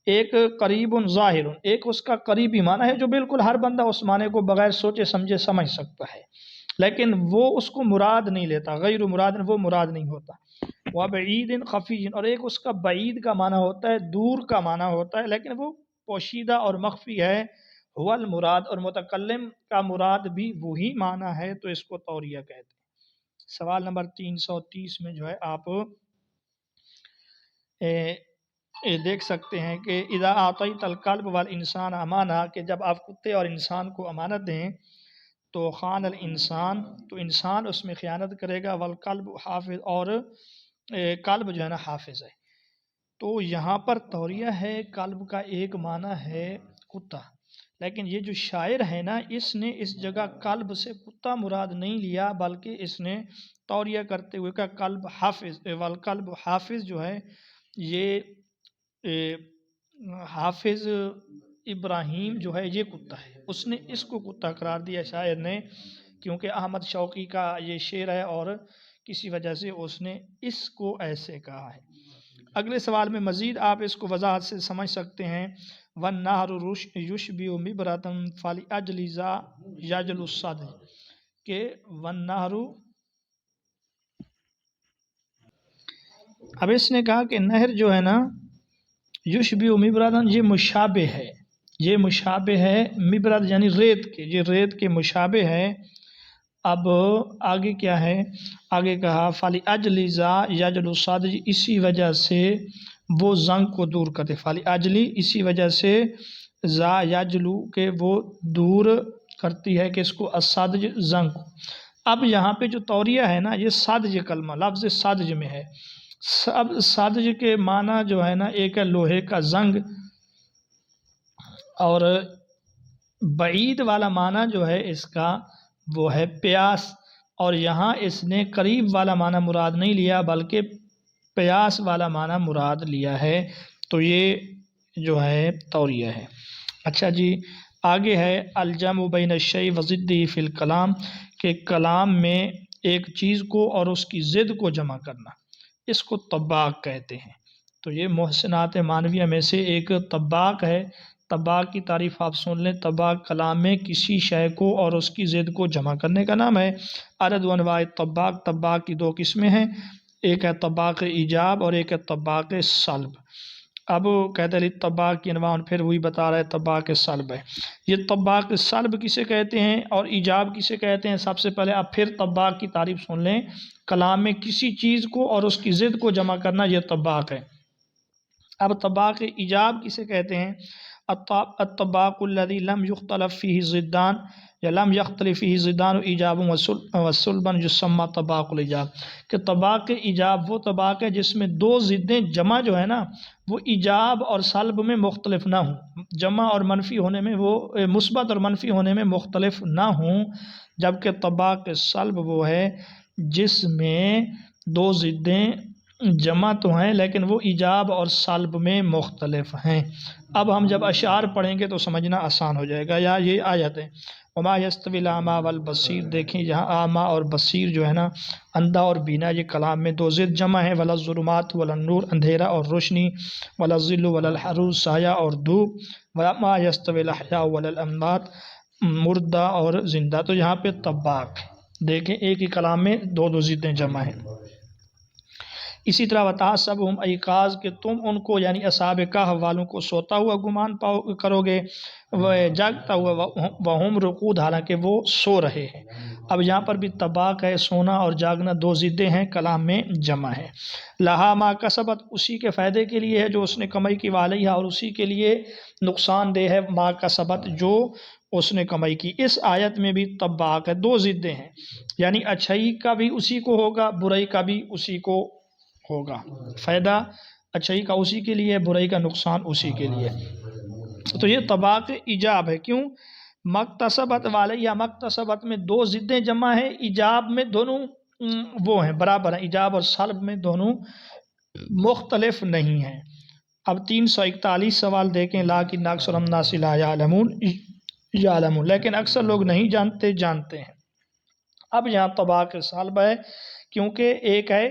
ایک قریب ظاہر، ایک اس کا قریبی معنی ہے جو بالکل ہر بندہ اس معنی کو بغیر سوچے سمجھے سمجھ سکتا ہے، لیکن وہ اس کو مراد نہیں لیتا، غیر مراد وہ مراد نہیں ہوتا۔ وبعید خفی، اور ایک اس کا بعید کا معنی ہوتا ہے، دور کا معنی ہوتا ہے، لیکن وہ پوشیدہ اور مخفی ہے، هو المراد، اور متکلم کا مراد بھی وہی معنی ہے، تو اس کو توریہ کہتے ہیں۔ سوال نمبر 330 میں جو ہے آپ دیکھ سکتے ہیں کہ اذا اعطیت الکلب والانسان امانہ، کہ جب آپ کتے اور انسان کو امانت دیں تو خان الانسان، تو انسان اس میں خیانت کرے گا، والکلب حافظ، اور کلب جو ہے نا حافظ ہے۔ تو یہاں پر توریہ ہے، کلب کا ایک معنی ہے کتا، لیکن یہ جو شاعر ہے نا اس نے اس جگہ کلب سے کتا مراد نہیں لیا، بلکہ اس نے توریہ کرتے ہوئے کہا کلب حافظ، والکلب حافظ جو ہے یہ حافظ ابراہیم جو ہے یہ کتا ہے، اس نے اس کو کتا قرار دیا شاعر نے، کیونکہ احمد شوقی کا یہ شعر ہے اور کسی وجہ سے اس نے اس کو ایسے کہا ہے۔ اگلے سوال میں مزید آپ اس کو وضاحت سے سمجھ سکتے ہیں، وَالنَّهْرُ يُشْبِهُ مِبْرَةً فَلِأَجْلِ ذَا يَجْلُ الصَّدْرِ، کہ وَالنَّهْرُ، اب اس نے کہا کہ نہر جو ہے نا یشبہ مبرد، یہ مشابہ ہے، یہ مشابہ ہے مبرد یعنی ریت کے، یہ ریت کے مشابہ ہے۔ اب آگے کیا ہے؟ آگے کہا فَلِأَجْلِ ذَا يَجْلُ الصَّدْرِ، اسی وجہ سے وہ زنگ کو دور کرتے، فَلِأَجْلِ اسی وجہ سے، ذَا يَجْلُ کہ وہ دور کرتی ہے کہ اس کو الصَّدْج زنگ کو۔ اب یہاں پہ جو توریہ ہے نا یہ صدج کلمہ لفظ صدج میں ہے۔ صدج کے معنی جو ہے نا ایک ہے لوہے کا زنگ، اور بعید والا معنی جو ہے اس کا وہ ہے پیاس، اور یہاں اس نے قریب والا معنی مراد نہیں لیا بلکہ پیاس والا معنی مراد لیا ہے، تو یہ جو ہے توریہ ہے۔ اچھا جی، آگے ہے الجمع بین الشیء وضدہ فی الکلام، کہ کلام میں ایک چیز کو اور اس کی ضد کو جمع کرنا، اس کو طباق کہتے ہیں۔ تو یہ محسنات معنویہ میں سے ایک طباق ہے۔ طباق کی تعریف آپ سن لیں، طباق کلام میں کسی شے کو اور اس کی ضد کو جمع کرنے کا نام ہے۔ عدد و انواع طباق، طباق کی 2 قسمیں ہیں، ایک ہے طباق ایجاب اور ایک ہے طباق سلب۔ اب کہتے ہیں طباق کی انواع، پھر وہی بتا رہا ہے طباق سلب ہے۔ یہ طباق سلب کسے کہتے ہیں اور ایجاب کسے کہتے ہیں؟ سب سے پہلے آپ پھر طباق کی تعریف سن لیں، کلام میں کسی چیز کو اور اس کی ضد کو جمع کرنا یہ طباق ہے۔ اب طباق ایجاب کسے کہتے ہیں؟ الطباق الذي لم يختلف فيه ضدان، یا لم يختلف فيه ضدان ایجاب وسلبا يسمى طباق الایجاب، کہ طباق ایجاب وہ طباق ہے جس میں 2 ضدیں جمع جو ہے نا وہ ایجاب اور سلب میں مختلف نہ ہوں، جمع اور منفی ہونے میں وہ مثبت اور منفی ہونے میں مختلف نہ ہوں، جبکہ طباق سلب وہ ہے جس میں 2 ضدیں جمع تو ہیں لیکن وہ ایجاب اور سلب میں مختلف ہیں۔ اب ہم جب اشعار پڑھیں گے تو سمجھنا آسان ہو جائے گا، یا یہ آیت ہے وما یستوی الاعمی والبصیر، دیکھیں یہاں اعمی اور بصیر جو ہے نا، اندھا اور بینا، یہ کلام میں دو ضد جمع ہے، ولا الظلمات ولا النور، اندھیرا اور روشنی، ولا الظل ولا الحرور، سایہ اور دھوپ، وما یستوی الاحیاء ولا الاموات، مردہ اور زندہ۔ تو یہاں پہ طباق، دیکھیں ایک ہی کلام میں دو دو ضدیں جمع ہیں۔ اسی طرح وتحسبهم ایقاظ، کہ تم ان کو یعنی اصحاب کہف والوں کو سوتا ہوا گمان کرو گے، وہ جاگتا ہوا، وہم رقود، حالانکہ وہ سو رہے ہیں۔ اب یہاں پر بھی طباق ہے، سونا اور جاگنا دو ضدیں ہیں، کلام میں جمع ہے۔ لہا ما کسبت، اسی کے فائدے کے لیے ہے جو اس نے کمائی کی، والیہا، اور اسی کے لیے نقصان دہ ہے ما کسبت، جو اس نے کمائی کی۔ اس آیت میں بھی طباق ہے، دو ضدیں ہیں، یعنی اچھائی کا بھی اسی کو ہوگا، برائی کا بھی اسی کو ہوگا۔ فائدہ اچھائی کا اسی کے لیے، برائی کا نقصان اسی کے لیے۔ تو یہ طباق ایجاب ہے، کیوں؟ مکتسبت والیہ، مکتسبت میں دو ضدیں جمع ہے، ایجاب میں دونوں وہ ہیں، برابر ہیں، ایجاب اور سلب میں دونوں مختلف نہیں ہیں۔ اب 341 سوال دیکھیں، لیکن اکثر الناس لا یعلمون، یعلمون، لیکن اکثر لوگ نہیں جانتے، جانتے ہیں۔ اب یہاں طباق سالب ہے، کیونکہ ایک ہے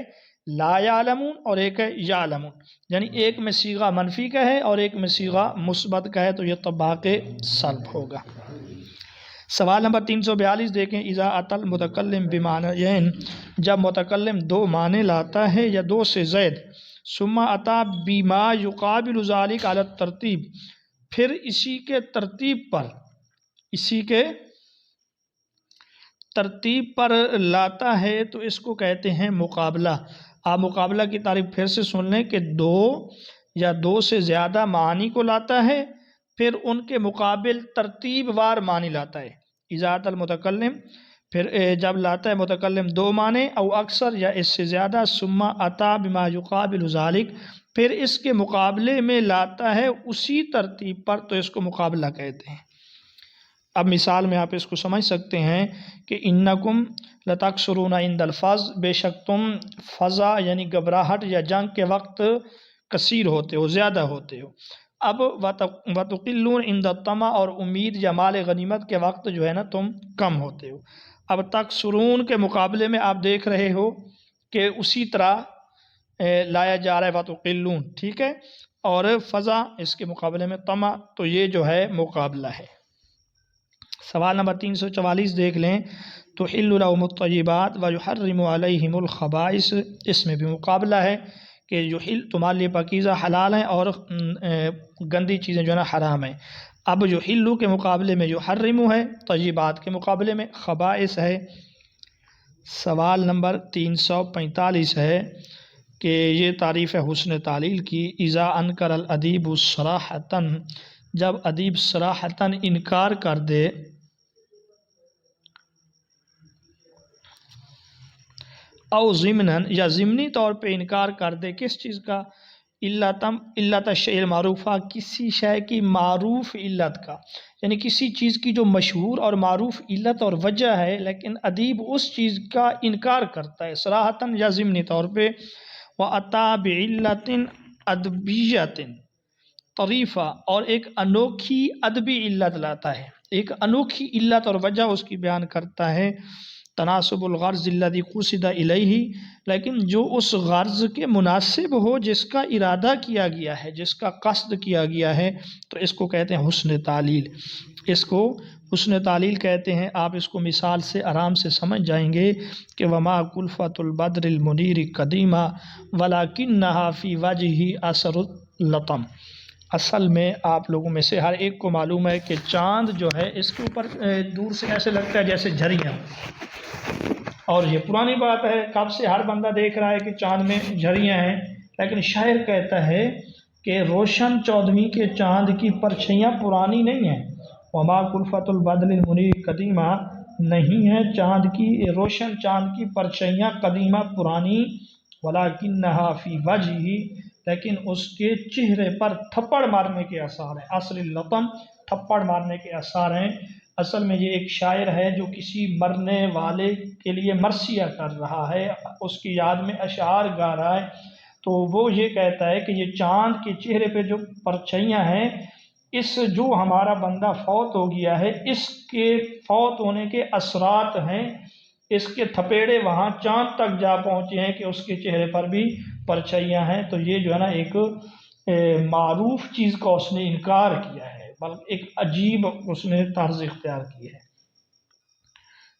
لا یعلمون اور ایک ہے یعلمون، یعنی ایک میں صیغہ منفی کا ہے اور ایک میں صیغہ مثبت کا ہے، تو یہ طباق سلب ہوگا۔ سوال نمبر 342 دیکھیں، اذا اتى المتکلم بمعنیین، جب متکلم دو معنی لاتا ہے یا دو سے زائد، ثم اتى بما یقابل ذلك على الترتیب، پھر اسی کے ترتیب پر، اسی کے ترتیب پر لاتا ہے، تو اس کو کہتے ہیں مقابلہ۔ آپ مقابلہ کی تعریف پھر سے سن لیں کہ دو یا دو سے زیادہ معنی کو لاتا ہے، پھر ان کے مقابل ترتیب وار معنی لاتا ہے۔ اذا اتى المتکلم، پھر جب لاتا ہے متکلم دو معنی او اکثر یا اس سے زیادہ، ثم اتى بما يقابل ذلك، پھر اس کے مقابلے میں لاتا ہے اسی ترتیب پر، تو اس کو مقابلہ کہتے ہیں۔ اب مثال میں آپ اس کو سمجھ سکتے ہیں کہ انکم لتکثرون عند الفظ، بے شک تم فضا یعنی گھبراہٹ یا جنگ کے وقت کثیر ہوتے ہو، زیادہ ہوتے ہو۔ اب وتقلون عند الطمع، اور امید یا مال غنیمت کے وقت جو ہے نا تم کم ہوتے ہو۔ اب تکثرون کے مقابلے میں آپ دیکھ رہے ہو کہ اسی طرح لایا جا رہا ہے وتقلون، ٹھیک ہے، اور فضا اس کے مقابلے میں طمع، تو یہ جو ہے مقابلہ ہے۔ سوال نمبر 344 دیکھ لیں، تحل لهم الطیبات ویحرم علیہم الخبائث، اس میں بھی مقابلہ ہے کہ یحل تمہارے لیے پاکیزہ حلال ہیں اور گندی چیزیں جو ہے نا حرام ہیں۔ اب یحل کے مقابلے میں یحرم ہے، طیبات کے مقابلے میں خبائث ہے۔ سوال نمبر 345 ہے کہ یہ تعریف ہے حسن تعلیل کی، اذا انکر الادیب صراحتاً، جب ادیب صراحتاً انکار کر دے، او ضمناً، یا ضمنی طور پہ انکار کر دے، کس چیز کا؟ علت الشیء المعروفہ، کسی شے کی معروف علت کا، یعنی کسی چیز کی جو مشہور اور معروف علت اور وجہ ہے، لیکن ادیب اس چیز کا انکار کرتا ہے صراحتاً یا ضمنی طور پہ۔ وَأَتَى بِعِلَّةٍ أَدْبِيَّةٍ طریفہ، اور ایک انوکھی ادبی علت لاتا ہے، ایک انوکھی علت اور وجہ اس کی بیان کرتا ہے۔ تناسب الغرض الذی قصد الیہ، لیکن جو اس غرض کے مناسب ہو جس کا ارادہ کیا گیا ہے، جس کا قصد کیا گیا ہے، تو اس کو کہتے ہیں حسن تعلیل، اس کو حسن تعلیل کہتے ہیں۔ آپ اس کو مثال سے آرام سے سمجھ جائیں گے کہ وما کلفۃ البدر المنیر قدیمہ ولکنھا فی وجہہ اثر اللطم۔ اصل میں آپ لوگوں میں سے ہر ایک کو معلوم ہے کہ چاند جو ہے اس کے اوپر دور سے ایسے لگتا ہے جیسے جھریاں، اور یہ پرانی بات ہے، کب سے ہر بندہ دیکھ رہا ہے کہ چاند میں جھریاں ہیں، لیکن شاعر کہتا ہے کہ روشن چودھویں کے چاند کی پرچھائیاں پرانی نہیں ہیں۔ وما کلفۃ البدر المنیر قدیمہ، نہیں ہے چاند کی، روشن چاند کی پرچھائیاں قدیمہ پرانی، ولکنھا فی وجہہ، لیکن اس کے چہرے پر تھپڑ مارنے کے آثار ہیں، اثر اللطم، تھپڑ مارنے کے آثار ہیں۔ اصل میں یہ ایک شاعر ہے جو کسی مرنے والے کے لیے مرثیہ کر رہا ہے، اس کی یاد میں اشعار گا رہا ہے، تو وہ یہ کہتا ہے کہ یہ چاند کے چہرے پہ جو پرچھائیاں ہیں اس جو ہمارا بندہ فوت ہو گیا ہے اس کے فوت ہونے کے اثرات ہیں، اس کے تھپیڑے وہاں چاند تک جا پہنچے ہیں کہ اس کے چہرے پر بھی پرچھائیاں ہیں، تو یہ جو ہے نا ایک معروف چیز کا اس نے انکار کیا ہے، بلکہ ایک عجیب اس نے طرز اختیار کی ہے۔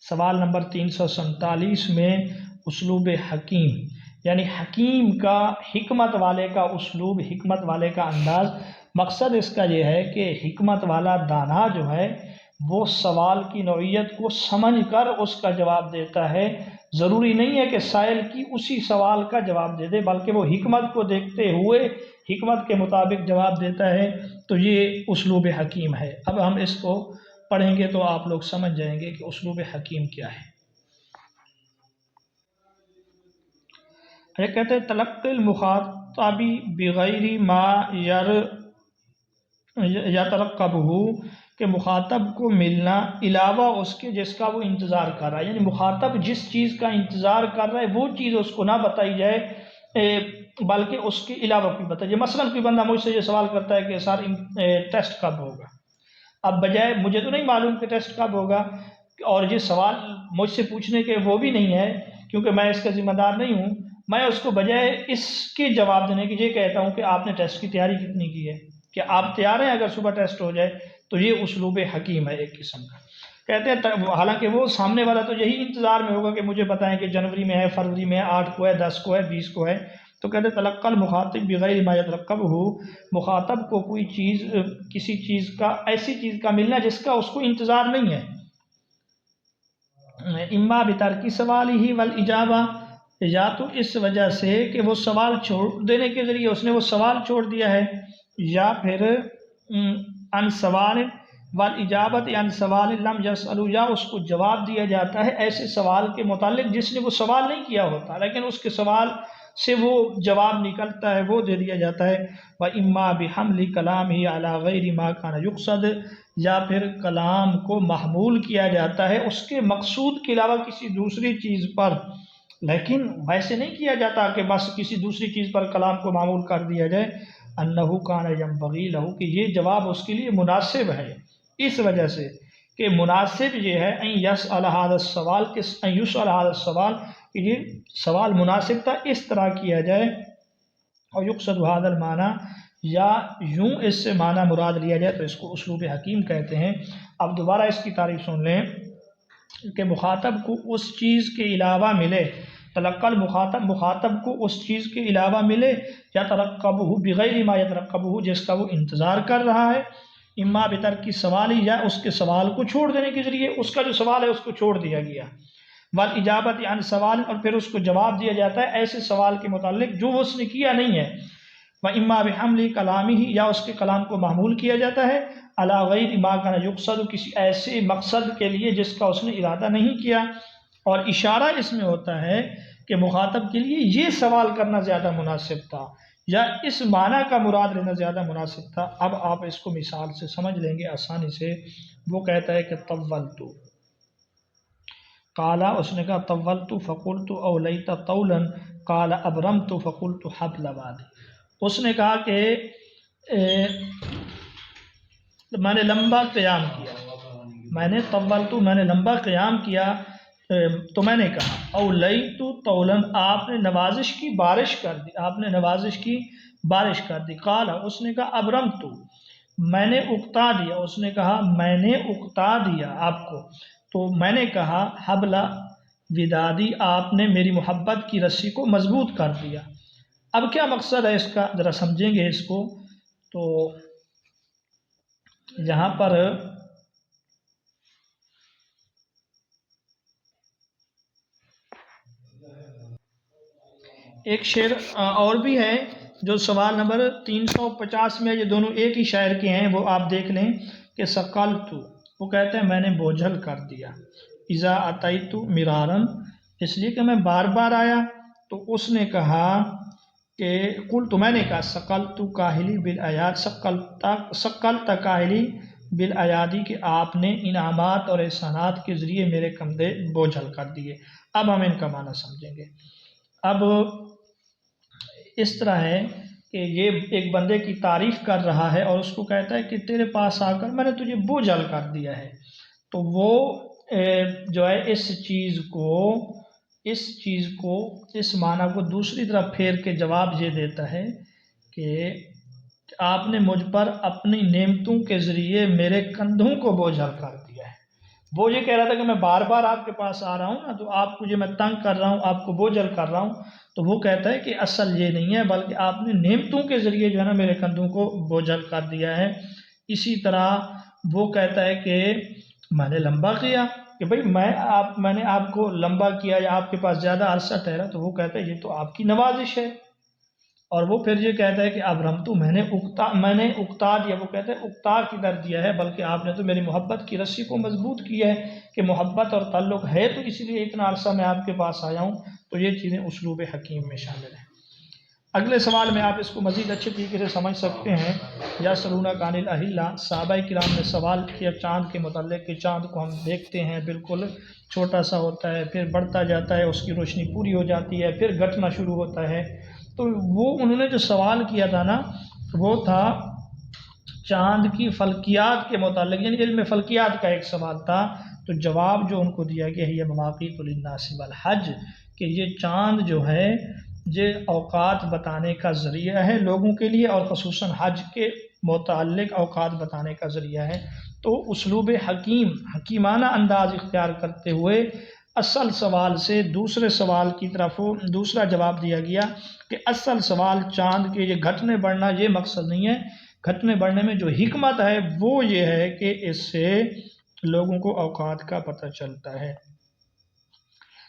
سوال نمبر 347 میں اسلوب حکیم، یعنی حکیم کا، حکمت والے کا اسلوب، حکمت والے کا انداز، مقصد اس کا یہ ہے کہ حکمت والا دانا جو ہے وہ سوال کی نوعیت کو سمجھ کر اس کا جواب دیتا ہے، ضروری نہیں ہے کہ سائل کی اسی سوال کا جواب دے دے، بلکہ وہ حکمت کو دیکھتے ہوئے حکمت کے مطابق جواب دیتا ہے، تو یہ اسلوب حکیم ہے۔ اب ہم اس کو پڑھیں گے تو آپ لوگ سمجھ جائیں گے کہ اسلوب حکیم کیا ہے۔ یہ کہتے ہیں تلقی المخاطب بغیر ما یترقبہ، کہ مخاطب کو ملنا علاوہ اس کے جس کا وہ انتظار کر رہا ہے، یعنی مخاطب جس چیز کا انتظار کر رہا ہے وہ چیز اس کو نہ بتائی جائے بلکہ اس کے علاوہ کوئی بتائی جائے۔ مثلا کوئی بندہ مجھ سے یہ سوال کرتا ہے کہ سر ٹیسٹ کب ہوگا، اب بجائے مجھے تو نہیں معلوم کہ ٹیسٹ کب ہوگا، اور یہ سوال مجھ سے پوچھنے کے وہ بھی نہیں ہے کیونکہ میں اس کا ذمہ دار نہیں ہوں، میں اس کو بجائے اس کے جواب دینے کی یہ کہتا ہوں کہ آپ نے ٹیسٹ کی تیاری کتنی کی ہے، کہ آپ تیار ہیں اگر صبح ٹیسٹ ہو جائے، تو یہ اسلوب حکیم ہے ایک قسم کا۔ کہتے ہیں حالانکہ وہ سامنے والا تو یہی انتظار میں ہوگا کہ مجھے بتائیں کہ جنوری میں ہے، فروری میں ہے، 8 کو ہے، 10 کو ہے، 20 کو ہے، تو کہتے ہیں تلقی المخاطب بغیر ما یترقبہ، مخاطب کو کوئی چیز، کسی چیز کا، ایسی چیز کا ملنا جس کا اس کو انتظار نہیں ہے، اما بترک سوالہ والاجابہ، یا تو اس وجہ سے کہ وہ سوال چھوڑ دینے کے ذریعے اس نے وہ سوال چھوڑ دیا ہے، یا پھر عن سوال والاجابت عن سوال لم یسألوا، یا اس کو جواب دیا جاتا ہے ایسے سوال کے متعلق جس نے وہ سوال نہیں کیا ہوتا لیکن اس کے سوال سے وہ جواب نکلتا ہے، وہ دے دیا جاتا ہے۔ وَإِمَّا بِحَمْلِ كَلَامِهِ عَلَى غَيْرِ مَا كَانَ يُقْصَدُ، یا پھر کلام کو محمول کیا جاتا ہے اس کے مقصود کے علاوہ کسی دوسری چیز پر، لیکن ویسے نہیں کیا جاتا کہ بس کسی دوسری چیز پر کلام کو معمول کر دیا جائے۔ انہو کان ینبغی لہ، کہ یہ جواب اس کے لیے مناسب ہے، اس وجہ سے کہ مناسب یہ ہے ان یسأل ھذا السوال، کہ ان یسأل ھذا السوال، کہ یہ سوال مناسب تھا اس طرح کیا جائے، اور یقصد ھذا المعنی، یا یوں اس سے معنی مراد لیا جائے، تو اس کو اسلوب حکیم کہتے ہیں۔ اب دوبارہ اس کی تعریف سن لیں کہ مخاطب کو اس چیز کے علاوہ ملے، تلقی المخاطب، مخاطب کو اس چیز کے علاوہ ملے، یا ترقبہ بغیر ما یترقبہ، جس کا وہ انتظار کر رہا ہے، اما بترک سوالی، یا اس کے سوال کو چھوڑ دینے کے ذریعے اس کا جو سوال ہے اس کو چھوڑ دیا گیا، والاجابت عن سوال، اور پھر اس کو جواب دیا جاتا ہے ایسے سوال کے متعلق جو اس نے کیا نہیں ہے، وَإِمَّا بِحَمْلِ كَلَامِهِ، یا اس کے کلام کو محمول کیا جاتا ہے، عَلَى غَيْرِ مَا كَانَ يُقْصَدُ، کسی ایسے مقصد کے لیے جس کا اس نے ارادہ نہیں کیا، اور اشارہ اس میں ہوتا ہے کہ مخاطب کے لیے یہ سوال کرنا زیادہ مناسب تھا، یا اس معنی کا مراد لینا زیادہ مناسب تھا۔ اب آپ اس کو مثال سے سمجھ لیں گے آسانی سے۔ وہ کہتا ہے کہ طولت، قال، اس نے کہا طولت فقلت اولیت طولا، قال ابرمت فقلت حبل وادی، اس نے کہا کہ میں نے لمبا قیام کیا، میں نے طولت، میں نے لمبا قیام کیا، تو میں نے کہا اولیت طولا، آپ نے نوازش کی بارش کر دی، آپ نے نوازش کی بارش کر دی، قال، اس نے کہا ابرمت، میں نے اکتا دیا، اس نے کہا میں نے اکتا دیا آپ کو، تو میں نے کہا حبل ودادی، آپ نے میری محبت کی رسی کو مضبوط کر دیا۔ اب کیا مقصد ہے اس کا، ذرا سمجھیں گے اس کو۔ تو یہاں پر ایک شعر اور بھی ہے جو سوال نمبر 350 میں، یہ دونوں ایک ہی شاعر کے ہیں، وہ آپ دیکھ لیں کہ ثقلت، وہ کہتے ہیں میں نے بوجھل کر دیا، اذا اتیت مرارا، اس لیے کہ میں بار بار آیا، تو اس نے کہا کہ قلت، میں نے کہا ثقلت کاہلی بالایاد، ثقلت کاہلی بالایادی، کہ آپ نے انعامات اور احسانات کے ذریعے میرے کندھے بوجھل کر دیے۔ اب ہم ان کا معنی سمجھیں گے۔ اب اس طرح ہے کہ یہ ایک بندے کی تعریف کر رہا ہے اور اس کو کہتا ہے کہ تیرے پاس آ کر میں نے تجھے بوجھل کر دیا ہے، تو وہ جو ہے اس اس معنی کو دوسری طرف پھیر کے جواب یہ دیتا ہے کہ آپ نے مجھ پر اپنی نعمتوں کے ذریعے میرے کندھوں کو بوجھل کر دیا ہے۔ وہ یہ کہہ رہا تھا کہ میں بار بار آپ کے پاس آ رہا ہوں نا، تو آپ کو یہ میں تنگ کر رہا ہوں، آپ کو بوجھل کر رہا ہوں، تو وہ کہتا ہے کہ اصل یہ نہیں ہے، بلکہ آپ نے نعمتوں کے ذریعے جو ہے نا میرے کندھوں کو بوجھل کر دیا ہے۔ اسی طرح وہ کہتا ہے کہ میں نے لمبا کیا، کہ بھئی میں نے آپ کو لمبا کیا یا آپ کے پاس زیادہ عرصہ ٹھہرا، تو وہ کہتا ہے یہ تو آپ کی نوازش ہے۔ اور وہ پھر یہ کہتا ہے کہ اب رمتو میں نے اکتا دیا، وہ کہتا ہے اکتا کدھر دیا ہے، بلکہ آپ نے تو میری محبت کی رسی کو مضبوط کیا ہے کہ محبت اور تعلق ہے، تو اسی لیے اتنا عرصہ میں آپ کے پاس آیا ہوں۔ تو یہ چیزیں اسلوب حکیم میں شامل ہیں۔ اگلے سوال میں آپ اس کو مزید اچھے طریقے سے سمجھ سکتے ہیں۔ یسألونک عن الاہلہ، صحابہ کرام نے سوال کیا چاند کے متعلق کہ چاند کو ہم دیکھتے ہیں بالکل چھوٹا سا ہوتا ہے، پھر بڑھتا جاتا ہے، اس کی روشنی پوری ہو جاتی ہے، پھر گھٹنا شروع ہوتا ہے۔ تو وہ انہوں نے جو سوال کیا تھا نا، وہ تھا چاند کی فلکیات کے متعلق، یعنی علم فلکیات کا ایک سوال تھا۔ تو جواب جو ان کو دیا گیا ہے یہ مواقیت للناس والحج، کہ یہ چاند جو ہے یہ اوقات بتانے کا ذریعہ ہے لوگوں کے لیے، اور خصوصاً حج کے متعلق اوقات بتانے کا ذریعہ ہے۔ تو اسلوب حکیمانہ انداز اختیار کرتے ہوئے اصل سوال سے دوسرے سوال کی طرف دوسرا جواب دیا گیا کہ اصل سوال چاند کے یہ گھٹنے بڑھنا یہ مقصد نہیں ہے، گھٹنے بڑھنے میں جو حکمت ہے وہ یہ ہے کہ اس سے لوگوں کو اوقات کا پتہ چلتا ہے۔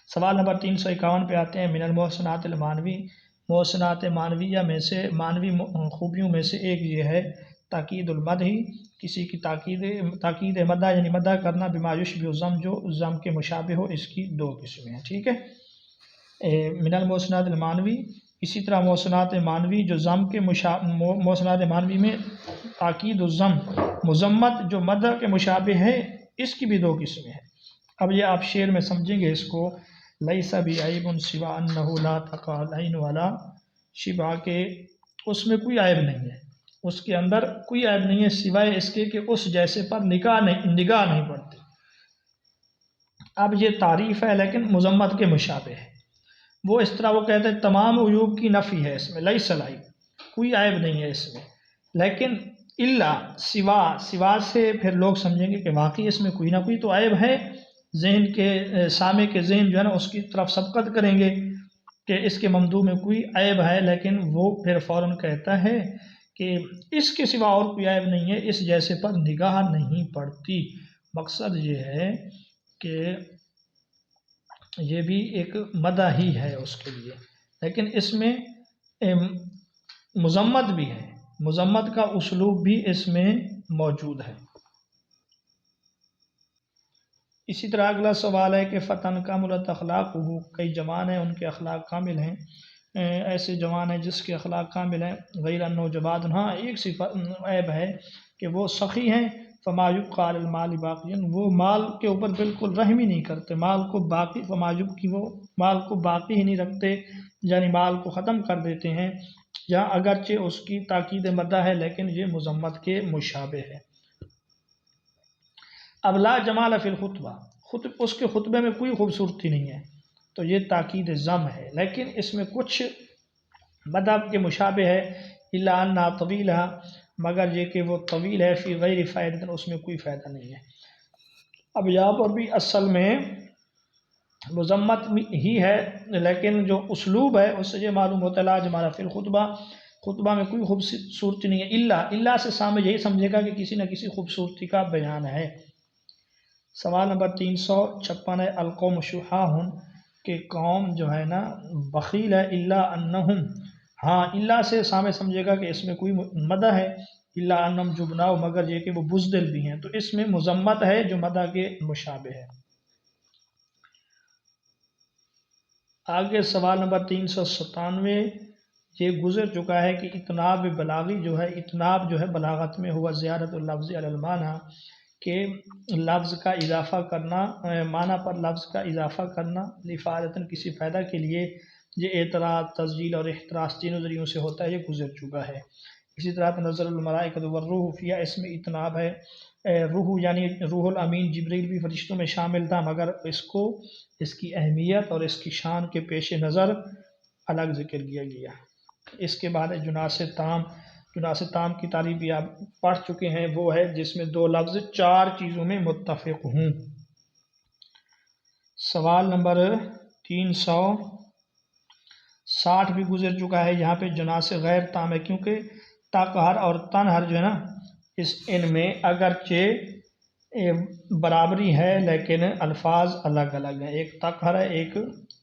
سوال نمبر 351 پہ آتے ہیں۔ من المحسنات المانوی، محسنات مانویہ میں سے مانوی خوبیوں میں سے ایک یہ ہے تاکید المدح، کسی کی تاکید مدح یعنی مدح کرنا، بما یشبہ الذم، جو ذم کے مشابہ ہو۔ اس کی دو قسمیں ہیں، ٹھیک ہے۔ من المحسنات المانوی، اسی طرح محسنات مانوی جو ذم کے محسنات مانوی میں تاکید الذم، مذمت جو مدح کے مشابہ ہے، اس کی بھی دو قسمیں ہیں۔ اب یہ آپ شعر میں سمجھیں گے اس کو۔ لیس بعیب سوی انہ لا تقع العین ولا شبہ، کہ اس میں کوئی عیب نہیں ہے، اس کے اندر کوئی عیب نہیں ہے سوائے اس کے کہ اس جیسے پر نگاہ نہیں پڑتی۔ اب یہ تعریف ہے لیکن مذمت کے مشابہ ہے۔ وہ اس طرح وہ کہتے ہیں تمام عیوب کی نفی ہے اس میں، لیس العیب، کوئی عیب نہیں ہے اس میں، لیکن الا سوا سے پھر لوگ سمجھیں گے کہ واقعی اس میں کوئی نہ کوئی تو عیب ہے، ذہن کے سامع کے ذہن جو ہے نا اس کی طرف سبقت کریں گے کہ اس کے ممدوح میں کوئی عیب ہے، لیکن وہ پھر فوراً کہتا ہے کہ اس کے سوا اور کوئی عیب نہیں ہے، اس جیسے پر نگاہ نہیں پڑتی۔ مقصد یہ ہے کہ یہ بھی ایک مدح ہی ہے اس کے لیے، لیکن اس میں مذمت بھی ہے، مذمت کا اسلوب بھی اس میں موجود ہے۔ اسی طرح اگلا سوال ہے کہ فتن کاملت اخلاق، کئی جوان ہیں ان کے اخلاق کامل ہیں، ایسے جوان ہیں جس کے اخلاق کامل ہیں، غیر انہ جواد، ہاں ایک صفت عیب ہے کہ وہ سخی ہیں، فما یبقی علی المال باقیا، وہ مال کے اوپر بالکل رحم ہی نہیں کرتے، مال کو باقی، فما یبقی، وہ مال کو باقی ہی نہیں رکھتے، یعنی مال کو ختم کر دیتے ہیں، یا اگرچہ اس کی تاکید مدح ہے لیکن یہ مذمت کے مشابہ ہے۔ اب لا جمال فی الخطبہ، اس کے خطبے میں کوئی خوبصورتی نہیں ہے، تو یہ تاکید ذم ہے، لیکن اس میں کچھ مدح کے مشابہ ہے، الا انہا طویلہ، مگر یہ کہ وہ طویل ہے، فی غیر فائدہ، اس میں کوئی فائدہ نہیں ہے۔ اب یہاں پر بھی اصل میں مذمت ہی ہے، لیکن جو اسلوب ہے اس سے یہ معلوم ہوتا ہے لا جمال فی الخطبہ، خطبہ میں کوئی خوبصورتی نہیں ہے، الا سے سامنے یہی سمجھے گا کہ کسی نہ کسی خوبصورتی کا بیان ہے۔ سوال نمبر 356 ہے القوم شحاح، کہ قوم جو ہے نا بخیل ہے، الا انہم، ہاں الا سے سامنے سمجھے گا کہ اس میں کوئی مدح ہے، الا انہم جبناء، مگر یہ کہ وہ بزدل بھی ہیں، تو اس میں مذمت ہے جو مدح کے مشابہ ہے۔ آگے سوال نمبر 397 یہ گزر چکا ہے کہ اتناب بلاغی جو ہے، اتناب جو ہے بلاغت میں ہوا زیادت اللفظ علی المعنی، کہ لفظ کا اضافہ کرنا، معنی پر لفظ کا اضافہ کرنا، لفادتاً کسی فائدہ کے لیے، یہ اعتراض، تسجیل اور احتراز تینوں ذریعوں سے ہوتا ہے، یہ گزر چکا ہے۔ اسی طرح تنزل الملائکۃ والروح فیہا، اس میں اتناب ہے، روح یعنی روح الامین جبریل بھی فرشتوں میں شامل تھا، مگر اس کو اس کی اہمیت اور اس کی شان کے پیش نظر الگ ذکر کیا گیا۔ اس کے بعد جناس تام، جناس تام کی تعریف بھی آپ پڑھ چکے ہیں، وہ ہے جس میں دو لفظ چار چیزوں میں متفق ہوں۔ سوال نمبر 360 بھی گزر چکا ہے، یہاں پہ جناس غیر تام ہے، کیونکہ تقہر اور تنہر جو ہے نا، ان میں اگرچہ برابری ہے لیکن الفاظ الگ الگ ہیں، ایک تقہر ہے ایک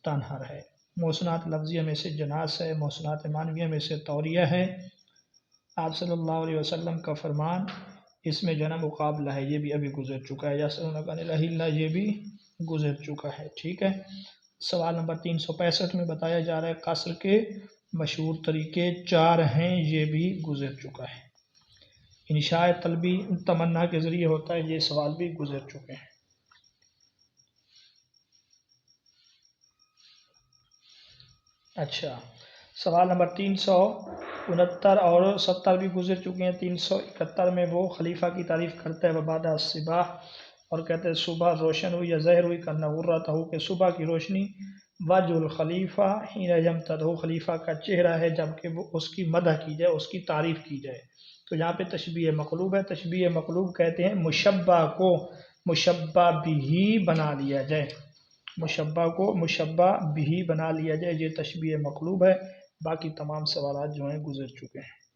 تنہر ہے۔ محسنات لفظیہ میں سے جناس ہے، محسنات معنویہ میں سے توریہ ہے۔ آپ صلی اللہ علیہ وسلم کا فرمان، اس میں جو ہے نا مقابلہ ہے، یہ بھی ابھی گزر چکا ہے، یسألونک عن الأہلہ، یہ بھی گزر چکا ہے، ٹھیک ہے۔ سوال نمبر 365 میں بتایا جا رہا ہے قصر کے مشہور طریقے 4 ہیں، یہ بھی گزر چکا ہے۔ انشاء طلبی تمنا کے ذریعے ہوتا ہے، یہ سوال بھی گزر چکے ہیں۔ اچھا، سوال نمبر 369 اور 70 بھی گزر چکے ہیں۔ 371 میں وہ خلیفہ کی تعریف کرتا ہے، وبعد الصباح، اور کہتے ہیں صبح روشن ہوئی یا ظاہر ہوئی، کرنا غرۃ ہو کہ صبح کی روشنی، وجہ الخلیفہ حین یمتدح، خلیفہ کا چہرہ ہے جبکہ وہ اس کی مدح کی جائے، اس کی تعریف کی جائے۔ تو یہاں پہ تشبیہ مقلوب ہے، تشبیہ مقلوب کہتے ہیں مشبہ کو مشبہ بھی بنا لیا جائے، مشبہ کو مشبہ بھی بنا لیا جائے، یہ تشبیہ مقلوب ہے۔ باقی تمام سوالات جو ہیں گزر چکے ہیں۔